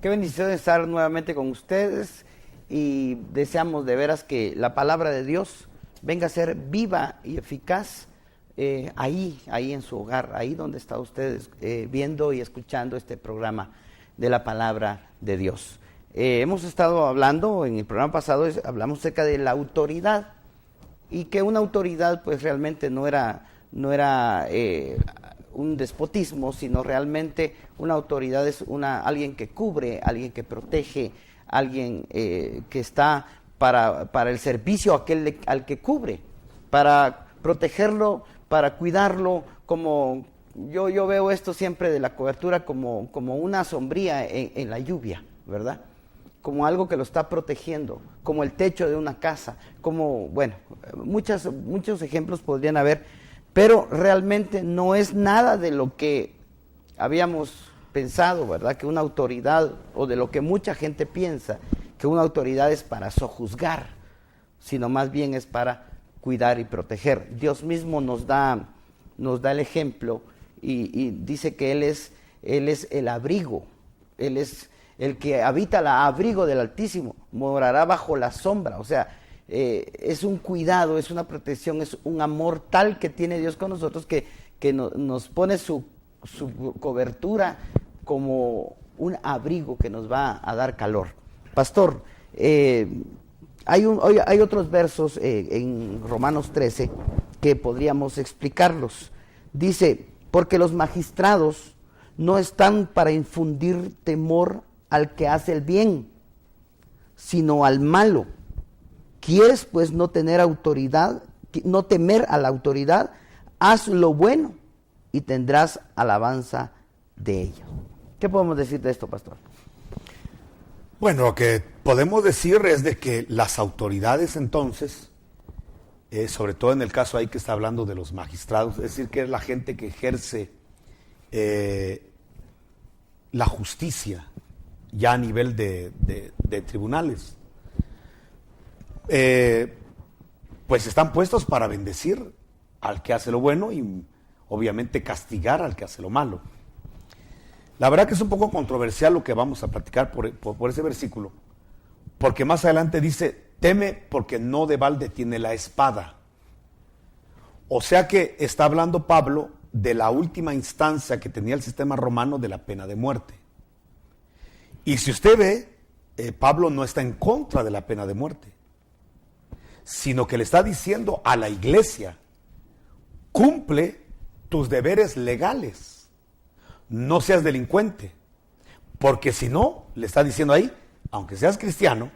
Qué bendición estar nuevamente con ustedes y deseamos de veras que la palabra de Dios venga a ser viva y eficaz ahí en su hogar, ahí donde está ustedes viendo y escuchando este programa de la palabra de Dios. Hemos estado hablando, en el programa pasado hablamos acerca de la autoridad y que una autoridad pues realmente no era un despotismo, sino realmente una autoridad es alguien que cubre, alguien que protege, alguien que está para el servicio al que cubre, para protegerlo, para cuidarlo, como yo veo esto siempre de la cobertura como una sombría en la lluvia, ¿verdad? Como algo que lo está protegiendo, como el techo de una casa, como, bueno, muchos ejemplos podrían haber, pero realmente no es nada de lo que habíamos pensado, ¿verdad? Que una autoridad, o de lo que mucha gente piensa, que una autoridad es para sojuzgar, sino más bien es para cuidar y proteger. Dios mismo nos da el ejemplo y dice que Él es el abrigo, Él es el que habita el abrigo del Altísimo, morará bajo la sombra, o sea, es un cuidado, es una protección, es un amor tal que tiene Dios con nosotros que nos pone su cobertura como un abrigo que nos va a dar calor. Pastor, hay otros versos en Romanos 13 que podríamos explicarlos. Dice, porque los magistrados no están para infundir temor al que hace el bien, sino al malo. ¿Quieres pues no tener autoridad, no temer a la autoridad? Haz lo bueno y tendrás alabanza de ellos. ¿Qué podemos decir de esto, pastor? Bueno, lo que podemos decir es de que las autoridades entonces, sobre todo en el caso ahí que está hablando de los magistrados, es decir, que es la gente que ejerce la justicia ya a nivel de tribunales, pues están puestos para bendecir al que hace lo bueno y obviamente castigar al que hace lo malo. La verdad que es un poco controversial lo que vamos a platicar por ese versículo, porque más adelante dice, teme porque no de balde tiene la espada. O sea que está hablando Pablo de la última instancia que tenía el sistema romano de la pena de muerte. Y si usted ve, Pablo no está en contra de la pena de muerte, sino que le está diciendo a la iglesia, cumple tus deberes legales, no seas delincuente, porque si no, le está diciendo ahí, aunque seas cristiano,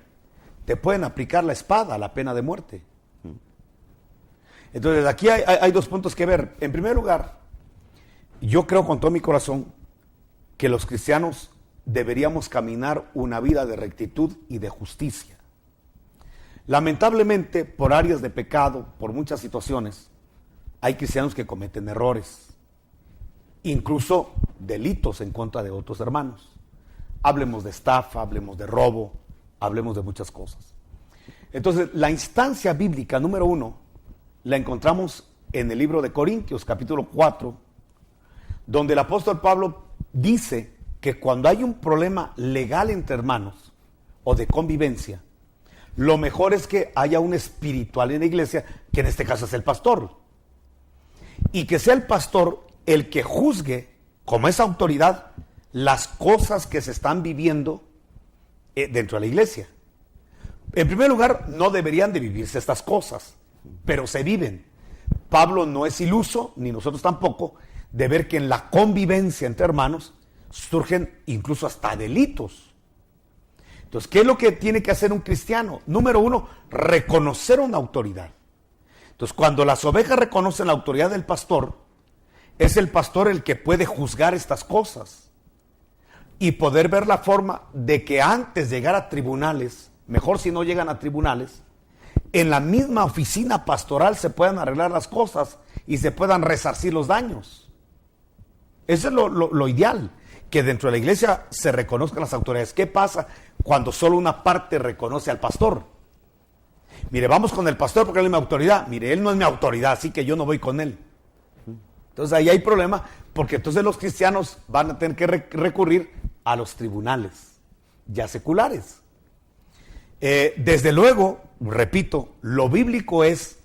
te pueden aplicar la espada, la pena de muerte. Entonces aquí hay dos puntos que ver. En primer lugar, yo creo con todo mi corazón que los cristianos deberíamos caminar una vida de rectitud y de justicia. Lamentablemente, por áreas de pecado, por muchas situaciones, hay cristianos que cometen errores, incluso delitos en contra de otros hermanos. Hablemos de estafa, hablemos de robo, hablemos de muchas cosas. Entonces, la instancia bíblica número 1 la encontramos en el libro de Corintios, capítulo 4, donde el apóstol Pablo dice que cuando hay un problema legal entre hermanos o de convivencia, lo mejor es que haya un espiritual en la iglesia, que en este caso es el pastor, y que sea el pastor el que juzgue, como esa autoridad, las cosas que se están viviendo dentro de la iglesia. En primer lugar, no deberían de vivirse estas cosas, pero se viven. Pablo no es iluso, ni nosotros tampoco, de ver que en la convivencia entre hermanos surgen incluso hasta delitos. Entonces, ¿qué es lo que tiene que hacer un cristiano? Número 1, reconocer una autoridad. Entonces, cuando las ovejas reconocen la autoridad del pastor, es el pastor el que puede juzgar estas cosas y poder ver la forma de que antes de llegar a tribunales, mejor si no llegan a tribunales, en la misma oficina pastoral se puedan arreglar las cosas y se puedan resarcir los daños. Eso es lo ideal, que dentro de la iglesia se reconozcan las autoridades. ¿Qué pasa cuando solo una parte reconoce al pastor? Mire, vamos con el pastor porque él es mi autoridad. Mire, él no es mi autoridad, así que yo no voy con él. Entonces ahí hay problema, porque entonces los cristianos van a tener que recurrir a los tribunales. ya seculares. Desde luego, repito, lo bíblico es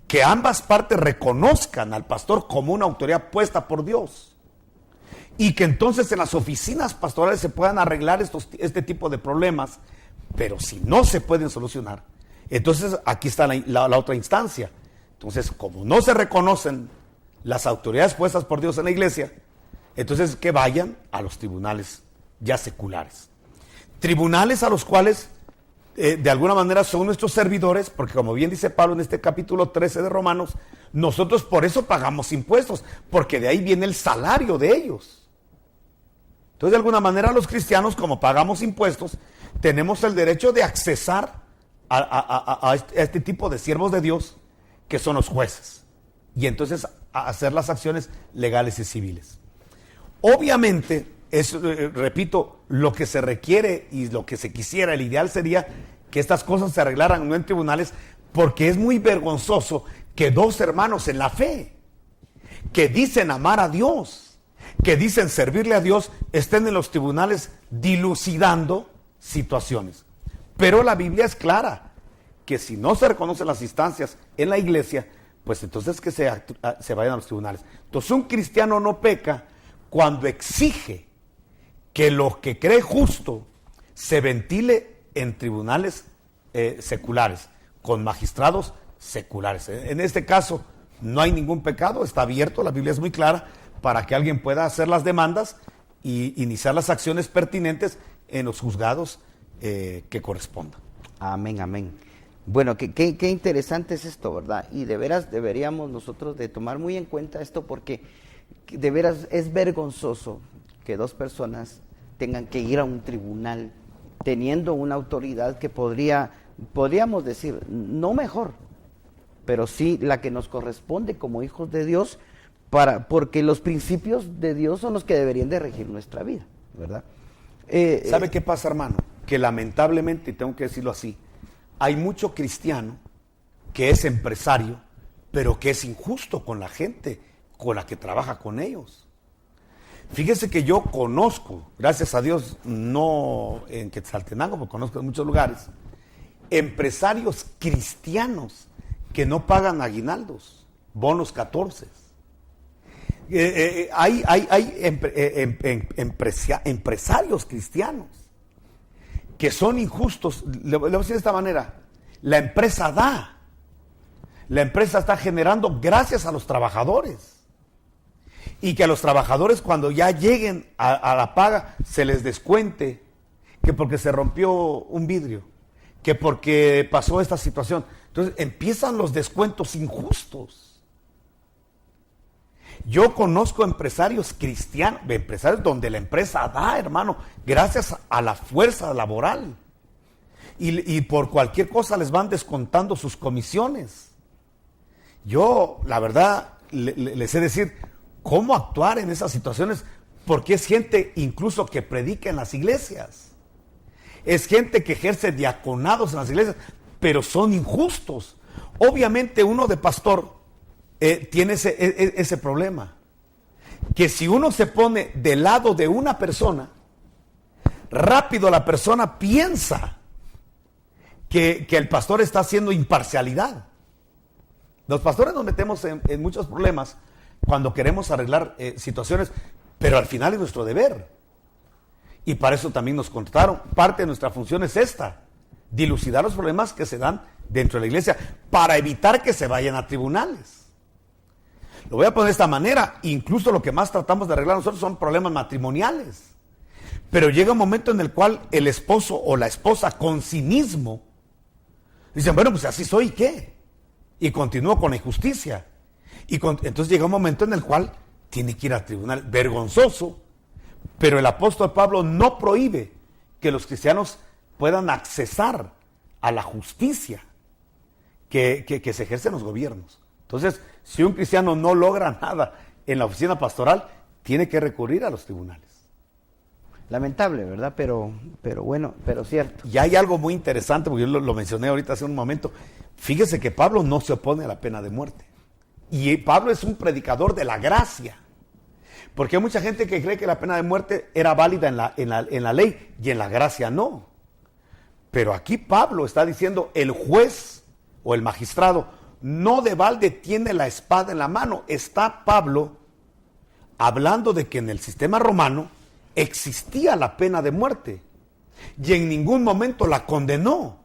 que ambas partes reconozcan al pastor como una autoridad puesta por Dios y que entonces en las oficinas pastorales se puedan arreglar este tipo de problemas, pero si no se pueden solucionar, entonces aquí está la otra instancia. Entonces, como no se reconocen las autoridades puestas por Dios en la iglesia, entonces que vayan a los tribunales ya seculares. Tribunales a los cuales de alguna manera son nuestros servidores, porque como bien dice Pablo en este capítulo 13 de Romanos, nosotros por eso pagamos impuestos, porque de ahí viene el salario de ellos. Entonces de alguna manera los cristianos, como pagamos impuestos, tenemos el derecho de accesar a este tipo de siervos de Dios, que son los jueces, y entonces a hacer las acciones legales y civiles. Obviamente, repito, lo que se requiere y lo que se quisiera, el ideal sería que estas cosas se arreglaran no en tribunales, porque es muy vergonzoso que dos hermanos en la fe, que dicen amar a Dios, que dicen servirle a Dios, estén en los tribunales dilucidando situaciones. Pero la Biblia es clara, que si no se reconocen las instancias en la iglesia, pues entonces que se vayan a los tribunales. Entonces un cristiano no peca cuando exige que lo que cree justo se ventile en tribunales seculares, con magistrados seculares. En este caso no hay ningún pecado, está abierto, la Biblia es muy clara, para que alguien pueda hacer las demandas y iniciar las acciones pertinentes en los juzgados que correspondan. Amén, amén. Bueno, qué interesante es esto, ¿verdad? Y de veras deberíamos nosotros de tomar muy en cuenta esto, porque de veras es vergonzoso que dos personas tengan que ir a un tribunal teniendo una autoridad que podríamos decir, no mejor, pero sí la que nos corresponde como hijos de Dios, porque los principios de Dios son los que deberían de regir nuestra vida, ¿verdad? ¿Sabe qué pasa, hermano? Que lamentablemente, tengo que decirlo así, hay mucho cristiano que es empresario, pero que es injusto con la gente con la que trabaja con ellos. Fíjese que yo conozco, gracias a Dios, no en Quetzaltenango, porque conozco en muchos lugares, empresarios cristianos que no pagan aguinaldos, bonos 14. Hay empresarios cristianos que son injustos. Le voy a decir de esta manera: la empresa la empresa está generando gracias a los trabajadores, y que a los trabajadores, cuando ya lleguen a la paga, se les descuente, que porque se rompió un vidrio, que porque pasó esta situación. Entonces empiezan los descuentos injustos. Yo conozco empresarios cristianos, empresarios donde la empresa hermano, gracias a la fuerza laboral, y por cualquier cosa les van descontando sus comisiones. Yo, la verdad, les sé decir cómo actuar en esas situaciones, porque es gente incluso que predica en las iglesias, es gente que ejerce diaconados en las iglesias, pero son injustos. Obviamente uno de pastor tiene ese problema, que si uno se pone del lado de una persona, rápido la persona piensa que el pastor está haciendo imparcialidad. Los pastores nos metemos en muchos problemas cuando queremos arreglar situaciones, pero al final es nuestro deber, y para eso también nos contrataron. Parte de nuestra función es esta: dilucidar los problemas que se dan dentro de la iglesia, para evitar que se vayan a tribunales. Lo voy a poner de esta manera: incluso lo que más tratamos de arreglar nosotros son problemas matrimoniales, pero llega un momento en el cual el esposo o la esposa con cinismo dicen, bueno, pues así soy, ¿qué? Y continúo con la injusticia, entonces llega un momento en el cual tiene que ir al tribunal. Vergonzoso, pero el apóstol Pablo no prohíbe que los cristianos puedan accesar a la justicia que se ejerce en los gobiernos. Entonces, si un cristiano no logra nada en la oficina pastoral, tiene que recurrir a los tribunales. Lamentable, ¿verdad? Pero bueno, pero cierto. Y hay algo muy interesante, porque yo lo mencioné ahorita hace un momento. Fíjese que Pablo no se opone a la pena de muerte. Y Pablo es un predicador de la gracia. Porque hay mucha gente que cree que la pena de muerte era válida en la ley y en la gracia no. Pero aquí Pablo está diciendo, el juez o el magistrado no de balde tiene la espada en la mano. Está Pablo hablando de que en el sistema romano existía la pena de muerte y en ningún momento la condenó.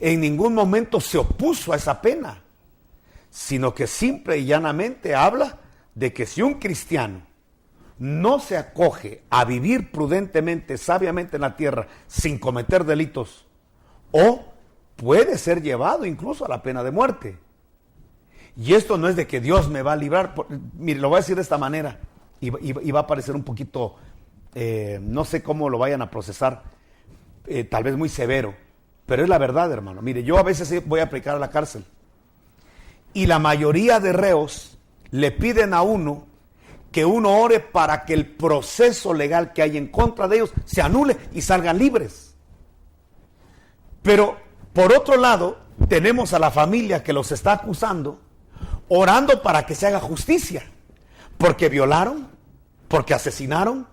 En ningún momento se opuso a esa pena, sino que simple y llanamente habla de que si un cristiano no se acoge a vivir prudentemente, sabiamente en la tierra, sin cometer delitos, o puede ser llevado incluso a la pena de muerte. Y esto no es de que Dios me va a librar. Mire, lo voy a decir de esta manera, y va a parecer un poquito, no sé cómo lo vayan a procesar, tal vez muy severo, pero es la verdad, hermano. Mire, yo a veces voy a aplicar a la cárcel, y la mayoría de reos le piden a uno que uno ore para que el proceso legal que hay en contra de ellos se anule y salgan libres. Pero por otro lado, tenemos a la familia que los está acusando, orando para que se haga justicia, porque violaron, porque asesinaron,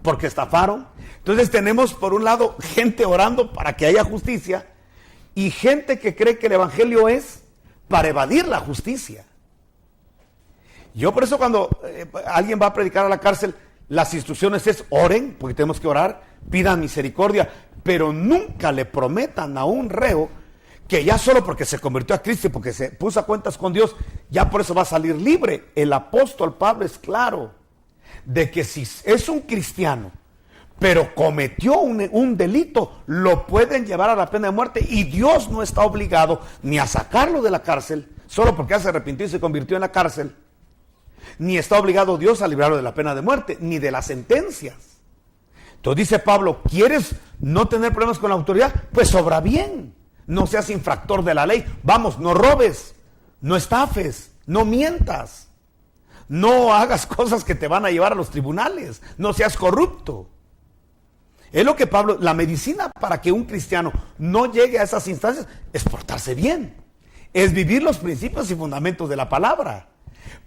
porque estafaron. Entonces tenemos por un lado gente orando para que haya justicia y gente que cree que el evangelio es para evadir la justicia. Yo por eso cuando alguien va a predicar a la cárcel, las instrucciones es oren, porque tenemos que orar, pidan misericordia, pero nunca le prometan a un reo que ya solo porque se convirtió a Cristo y porque se puso a cuentas con Dios, ya por eso va a salir libre. El apóstol Pablo es claro de que si es un cristiano, pero cometió un delito, lo pueden llevar a la pena de muerte y Dios no está obligado ni a sacarlo de la cárcel, solo porque ya se arrepintió y se convirtió en la cárcel, ni está obligado Dios a librarlo de la pena de muerte, ni de las sentencias. Entonces dice Pablo, ¿quieres no tener problemas con la autoridad? Pues obra bien, no seas infractor de la ley, vamos, no robes, no estafes, no mientas, no hagas cosas que te van a llevar a los tribunales, no seas corrupto. Es lo que Pablo, la medicina para que un cristiano no llegue a esas instancias es portarse bien, es vivir los principios y fundamentos de la palabra.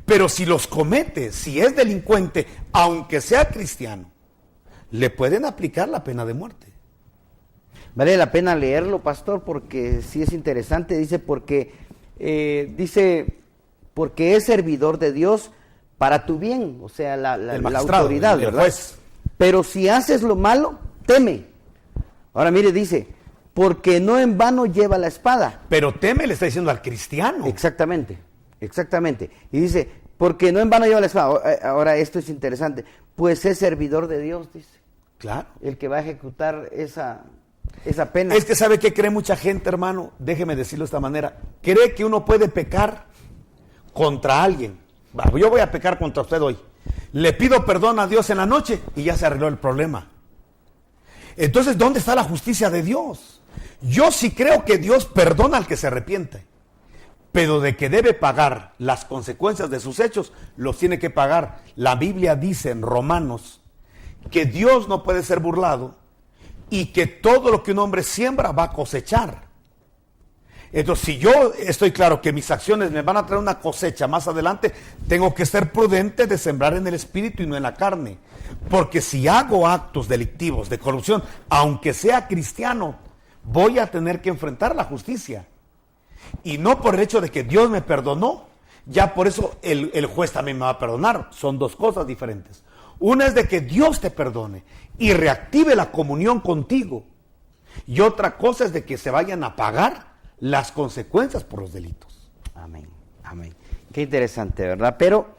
Pero si los comete, si es delincuente, aunque sea cristiano, le pueden aplicar la pena de muerte. Vale la pena leerlo, pastor, porque sí es interesante. Dice porque es servidor de Dios para tu bien, o sea, la autoridad, el ¿verdad? juez. Pero si haces lo malo, teme. Ahora mire, dice, porque no en vano lleva la espada. Pero teme le está diciendo al cristiano. Exactamente. Y dice, porque no en vano lleva la espada. Ahora esto es interesante, pues es servidor de Dios, dice. Claro. El que va a ejecutar esa pena. Es que ¿sabe qué cree mucha gente, hermano? Déjeme decirlo de esta manera. Cree que uno puede pecar contra alguien. Yo voy a pecar contra usted hoy. Le pido perdón a Dios en la noche y ya se arregló el problema. Entonces, ¿dónde está la justicia de Dios? Yo sí creo que Dios perdona al que se arrepiente, pero de que debe pagar las consecuencias de sus hechos, los tiene que pagar. La Biblia dice en Romanos que Dios no puede ser burlado y que todo lo que un hombre siembra va a cosechar. Entonces, si yo estoy claro que mis acciones me van a traer una cosecha más adelante, tengo que ser prudente de sembrar en el espíritu y no en la carne. Porque si hago actos delictivos de corrupción, aunque sea cristiano, voy a tener que enfrentar la justicia. Y no por el hecho de que Dios me perdonó, ya por eso el juez también me va a perdonar. Son dos cosas diferentes. Una es de que Dios te perdone y reactive la comunión contigo. Y otra cosa es de que se vayan a pagar las consecuencias por los delitos. Amén. Qué interesante, ¿verdad? Pero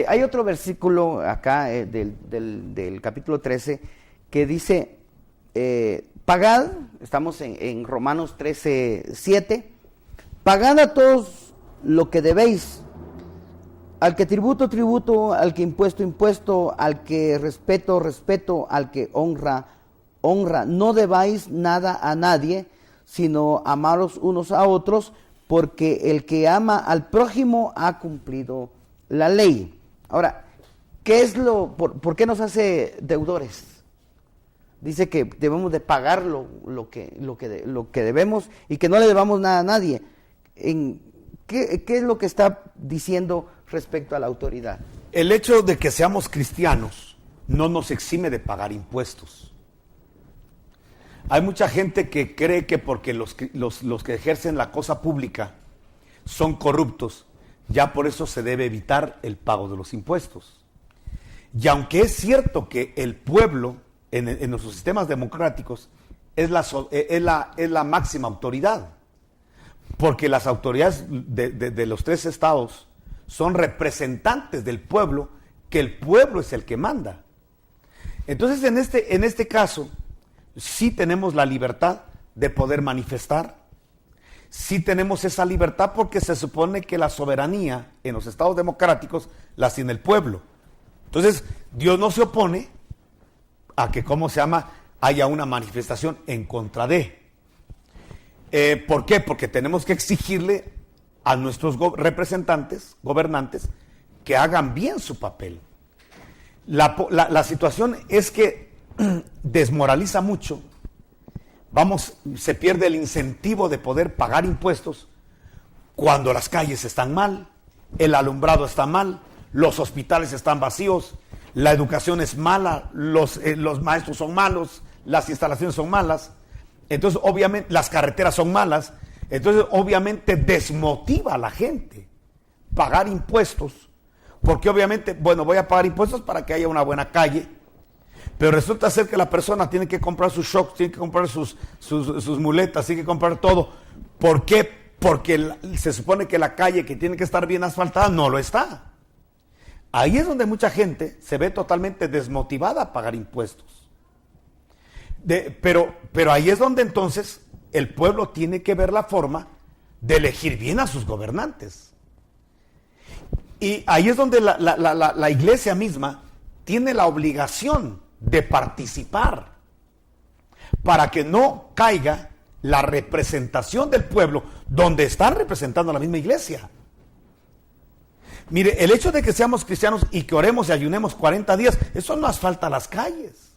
hay otro versículo acá del capítulo 13 que dice, pagad, estamos en Romanos 13:7, pagad a todos lo que debéis, al que tributo, tributo, al que impuesto, al que respeto, al que honra, no debáis nada a nadie, sino amaros unos a otros, porque el que ama al prójimo ha cumplido la ley. Ahora, ¿por qué nos hace deudores? Dice que debemos de pagar lo que debemos y que no le debamos nada a nadie. ¿Qué es lo que está diciendo respecto a la autoridad? El hecho de que seamos cristianos no nos exime de pagar impuestos. Hay mucha gente que cree que porque los que ejercen la cosa pública son corruptos, ya por eso se debe evitar el pago de los impuestos. Y aunque es cierto que el pueblo en nuestros sistemas democráticos es la máxima autoridad, porque las autoridades de los 3 estados son representantes del pueblo, que el pueblo es el que manda. Entonces en este caso sí tenemos la libertad de poder manifestar, sí tenemos esa libertad porque se supone que la soberanía en los estados democráticos la tiene el pueblo. Entonces Dios no se opone a que, haya una manifestación en contra de. ¿Por qué? Porque tenemos que exigirle a nuestros representantes, gobernantes, que hagan bien su papel. La situación es que desmoraliza mucho. Se pierde el incentivo de poder pagar impuestos cuando las calles están mal, el alumbrado está mal, los hospitales están vacíos, la educación es mala, los maestros son malos, las instalaciones son malas, entonces obviamente las carreteras son malas, entonces obviamente desmotiva a la gente pagar impuestos, porque obviamente, voy a pagar impuestos para que haya una buena calle, pero resulta ser que la persona tiene que comprar sus shocks, tiene que comprar sus muletas, tiene que comprar todo. ¿Por qué? Porque se supone que la calle que tiene que estar bien asfaltada no lo está. Ahí es donde mucha gente se ve totalmente desmotivada a pagar impuestos. Pero ahí es donde entonces el pueblo tiene que ver la forma de elegir bien a sus gobernantes. Y ahí es donde la iglesia misma tiene la obligación de participar para que no caiga la representación del pueblo donde están representando a la misma iglesia. Mire, el hecho de que seamos cristianos y que oremos y ayunemos 40 días, eso no asfalta las calles.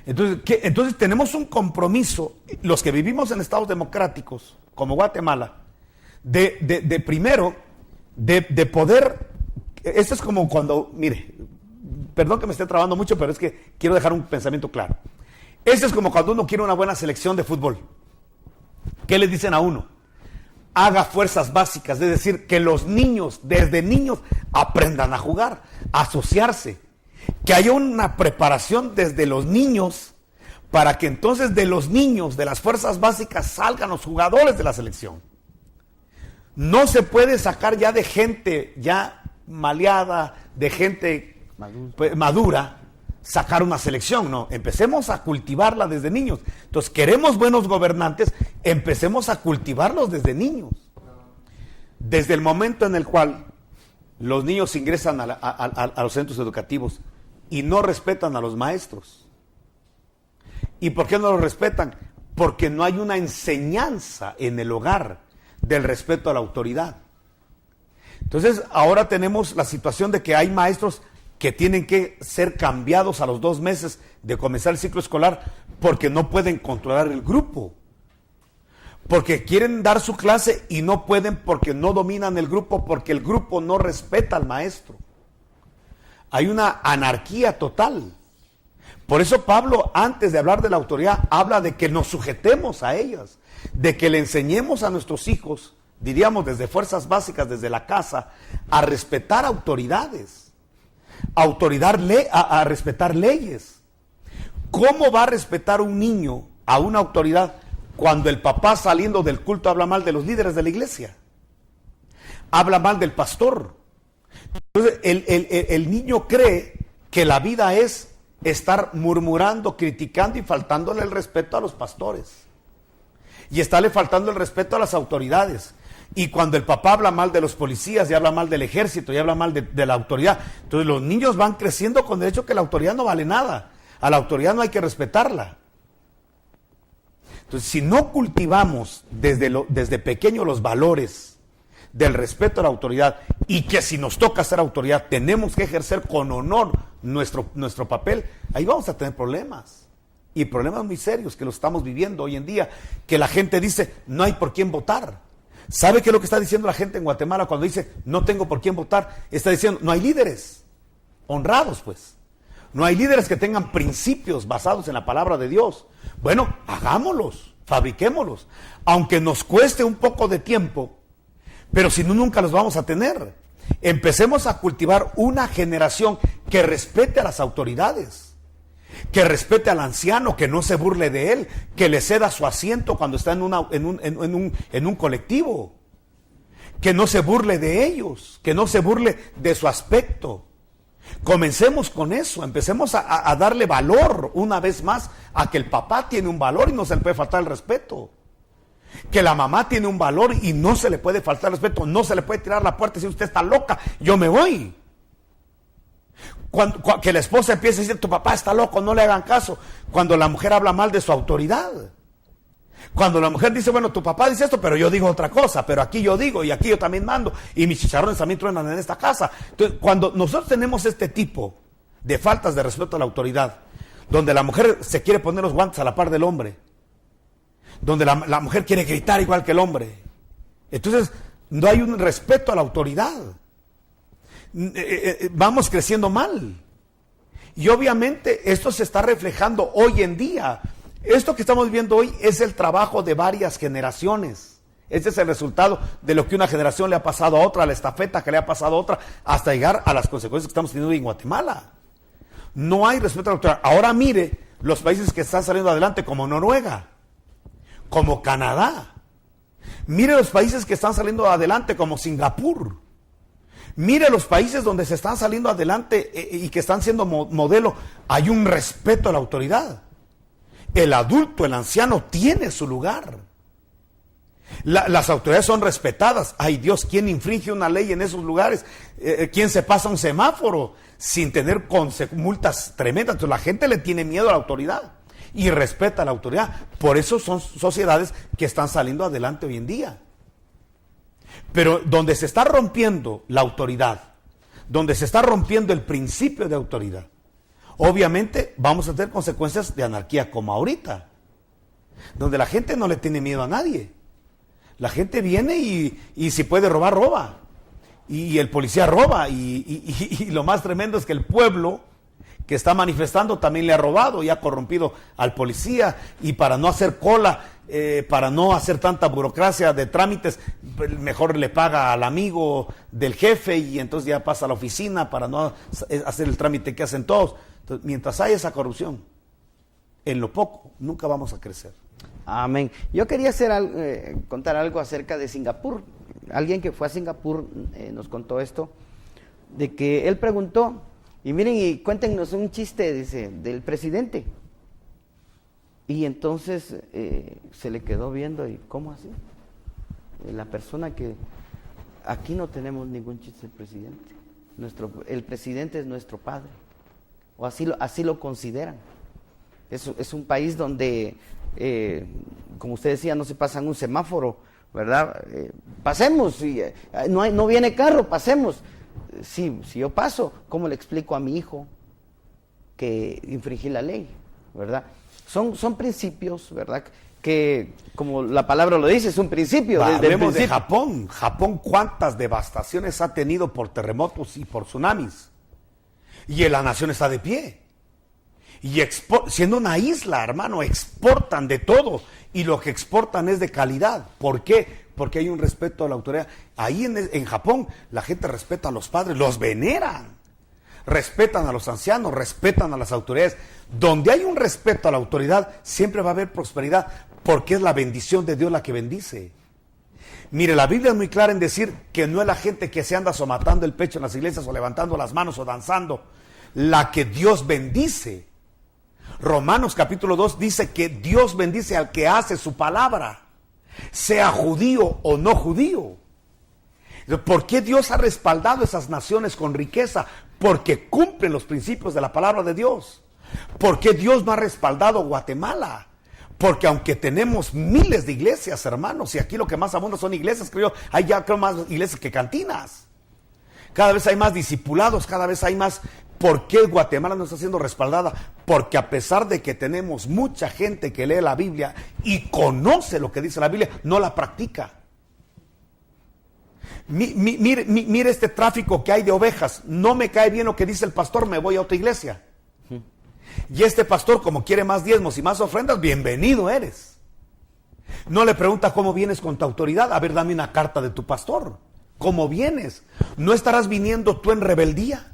Entonces tenemos un compromiso, los que vivimos en estados democráticos, como Guatemala, de primero, de poder, esto es como cuando, mire, perdón que me esté trabando mucho, pero es que quiero dejar un pensamiento claro. Esto es como cuando uno quiere una buena selección de fútbol. ¿Qué le dicen a uno? Haga fuerzas básicas, es decir, que los niños, desde niños, aprendan a jugar, a asociarse. Que haya una preparación desde los niños, para que entonces de los niños, de las fuerzas básicas, salgan los jugadores de la selección. No se puede sacar ya de gente ya maleada, de gente madura, sacar una selección, no, empecemos a cultivarla desde niños. Entonces, queremos buenos gobernantes, empecemos a cultivarlos desde niños. Desde el momento en el cual los niños ingresan a los centros educativos y no respetan a los maestros. ¿Y por qué no los respetan? Porque no hay una enseñanza en el hogar del respeto a la autoridad. Entonces, ahora tenemos la situación de que hay maestros que tienen que ser cambiados a los 2 meses de comenzar el ciclo escolar porque no pueden controlar el grupo. Porque quieren dar su clase y no pueden porque no dominan el grupo, porque el grupo no respeta al maestro. Hay una anarquía total. Por eso Pablo, antes de hablar de la autoridad, habla de que nos sujetemos a ellas, de que le enseñemos a nuestros hijos, diríamos desde fuerzas básicas, desde la casa, a respetar autoridades. A respetar leyes. ¿Cómo va a respetar un niño a una autoridad cuando el papá saliendo del culto habla mal de los líderes de la iglesia? Habla mal del pastor. Entonces el niño cree que la vida es estar murmurando, criticando y faltándole el respeto a los pastores. Y estarle faltando el respeto a las autoridades. Y cuando el papá habla mal de los policías y habla mal del ejército y habla mal de la autoridad, entonces los niños van creciendo con el hecho que la autoridad no vale nada. A la autoridad no hay que respetarla. Entonces, si no cultivamos desde pequeño los valores del respeto a la autoridad y que si nos toca ser autoridad tenemos que ejercer con honor nuestro papel, ahí vamos a tener problemas. Y problemas muy serios que lo estamos viviendo hoy en día, que la gente dice, no hay por quién votar. ¿Sabe qué es lo que está diciendo la gente en Guatemala cuando dice no tengo por quién votar? Está diciendo no hay líderes honrados, pues. No hay líderes que tengan principios basados en la palabra de Dios. Bueno, hagámoslos, fabriquémoslos, aunque nos cueste un poco de tiempo, pero si no, nunca los vamos a tener. Empecemos a cultivar una generación que respete a las autoridades, que respete al anciano, que no se burle de él, que le ceda su asiento cuando está en un colectivo, que no se burle de ellos, que no se burle de su aspecto. Comencemos con eso, empecemos a darle valor una vez más a que el papá tiene un valor y no se le puede faltar el respeto. Que la mamá tiene un valor y no se le puede faltar el respeto, no se le puede tirar la puerta y decir usted está loca, yo me voy. Que la esposa empiece a decir tu papá está loco, no le hagan caso. Cuando la mujer habla mal de su autoridad. Cuando la mujer dice, bueno, tu papá dice esto, pero yo digo otra cosa, pero aquí yo digo y aquí yo también mando y mis chicharrones también truenan en esta casa. Entonces, cuando nosotros tenemos este tipo de faltas de respeto a la autoridad, donde la mujer se quiere poner los guantes a la par del hombre, donde la mujer quiere gritar igual que el hombre, entonces no hay un respeto a la autoridad. Vamos creciendo mal. Y obviamente esto se está reflejando hoy en día. Esto que estamos viendo hoy es el trabajo de varias generaciones. Este es el resultado de lo que una generación le ha pasado a otra, la estafeta que le ha pasado a otra, hasta llegar a las consecuencias que estamos teniendo en Guatemala. No hay respeto a la autoridad. Ahora mire los países que están saliendo adelante, como Noruega, como Canadá. Mire los países que están saliendo adelante, como Singapur. Mire los países donde se están saliendo adelante y que están siendo modelo. Hay un respeto a la autoridad. El adulto, el anciano, tiene su lugar. Las autoridades son respetadas. Ay Dios, ¿quién infringe una ley en esos lugares? ¿Quién se pasa un semáforo sin tener multas tremendas? Entonces la gente le tiene miedo a la autoridad y respeta a la autoridad. Por eso son sociedades que están saliendo adelante hoy en día. Pero donde se está rompiendo la autoridad, donde se está rompiendo el principio de autoridad, obviamente vamos a tener consecuencias de anarquía como ahorita, donde la gente no le tiene miedo a nadie. La gente viene y si puede robar, roba. Y el policía roba. Y lo más tremendo es que el pueblo que está manifestando también le ha robado y ha corrompido al policía. Y para no hacer cola, para no hacer tanta burocracia de trámites, mejor le paga al amigo del jefe y entonces ya pasa a la oficina para no hacer el trámite que hacen todos. Entonces, mientras haya esa corrupción, en lo poco, nunca vamos a crecer. Amén. Yo quería contar algo acerca de Singapur. Alguien que fue a Singapur nos contó esto, de que él preguntó, y miren, y cuéntenos un chiste, dice, del presidente. Y entonces se le quedó viendo, y ¿cómo así? La persona que, aquí no tenemos ningún chiste del presidente. El presidente es nuestro padre, o así lo consideran. Es un país donde, como usted decía, no se pasan un semáforo, ¿verdad? Pasemos, y, no viene carro, pasemos. Si yo paso, ¿cómo le explico a mi hijo que infringí la ley? ¿Verdad? Son principios, ¿verdad? Que, como la palabra lo dice, es un principio. Hablemos de Japón. Japón, ¿cuántas devastaciones ha tenido por terremotos y por tsunamis? Y la nación está de pie. Y siendo una isla, hermano, exportan de todo. Y lo que exportan es de calidad. ¿Por qué? Porque hay un respeto a la autoridad. Ahí en Japón la gente respeta a los padres, los veneran. Respetan a los ancianos, respetan a las autoridades. Donde hay un respeto a la autoridad, siempre va a haber prosperidad, porque es la bendición de Dios la que bendice. Mire, la Biblia es muy clara en decir que no es la gente que se anda somatando el pecho en las iglesias o levantando las manos o danzando, la que Dios bendice. Romanos capítulo 2 dice que Dios bendice al que hace su palabra, sea judío o no judío. ¿Por qué Dios ha respaldado esas naciones con riqueza? Porque cumplen los principios de la palabra de Dios. ¿Por qué Dios no ha respaldado Guatemala? Porque aunque tenemos miles de iglesias, hermanos, y aquí lo que más abunda son iglesias, creo, hay ya creo más iglesias que cantinas. Cada vez hay más discipulados, cada vez hay más. ¿Por qué Guatemala no está siendo respaldada? Porque a pesar de que tenemos mucha gente que lee la Biblia y conoce lo que dice la Biblia, no la practica. Mire este tráfico que hay de ovejas. No me cae bien lo que dice el pastor, me voy a otra iglesia. Y este pastor, como quiere más diezmos y más ofrendas, bienvenido eres. No le pregunta cómo vienes con tu autoridad. A ver, dame una carta de tu pastor. ¿Cómo vienes? ¿No estarás viniendo tú en rebeldía?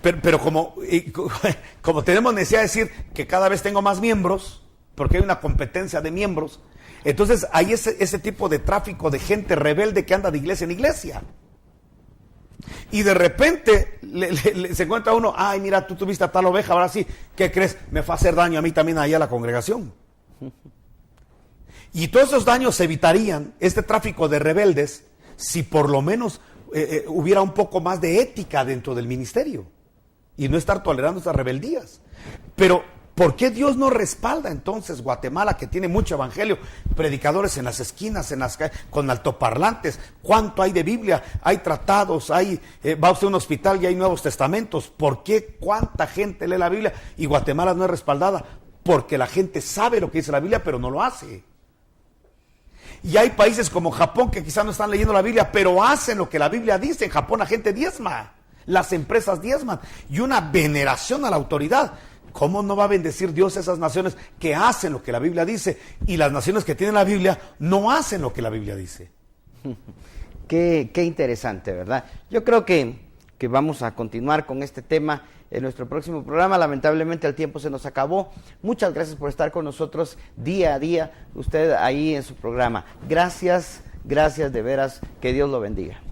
Pero como tenemos necesidad de decir que cada vez tengo más miembros, porque hay una competencia de miembros, entonces hay ese tipo de tráfico de gente rebelde que anda de iglesia en iglesia. Y de repente se encuentra uno, ay, mira, tú tuviste a tal oveja, ahora sí, ¿qué crees? Me va a hacer daño a mí también ahí a la congregación. Y todos esos daños se evitarían, este tráfico de rebeldes, si por lo menos hubiera un poco más de ética dentro del ministerio y no estar tolerando esas rebeldías. Pero ¿por qué Dios no respalda entonces Guatemala, que tiene mucho evangelio, predicadores en las esquinas, con altoparlantes? ¿Cuánto hay de Biblia? Hay tratados, va usted a un hospital y hay Nuevos Testamentos. ¿Por qué cuánta gente lee la Biblia y Guatemala no es respaldada? Porque la gente sabe lo que dice la Biblia, pero no lo hace. Y hay países como Japón que quizás no están leyendo la Biblia, pero hacen lo que la Biblia dice. En Japón la gente diezma, las empresas diezman, y una veneración a la autoridad. ¿Cómo no va a bendecir Dios a esas naciones que hacen lo que la Biblia dice? Y las naciones que tienen la Biblia no hacen lo que la Biblia dice. Qué interesante, ¿verdad? Yo creo que vamos a continuar con este tema en nuestro próximo programa. Lamentablemente el tiempo se nos acabó. Muchas gracias por estar con nosotros día a día, usted ahí en su programa. Gracias de veras, que Dios lo bendiga.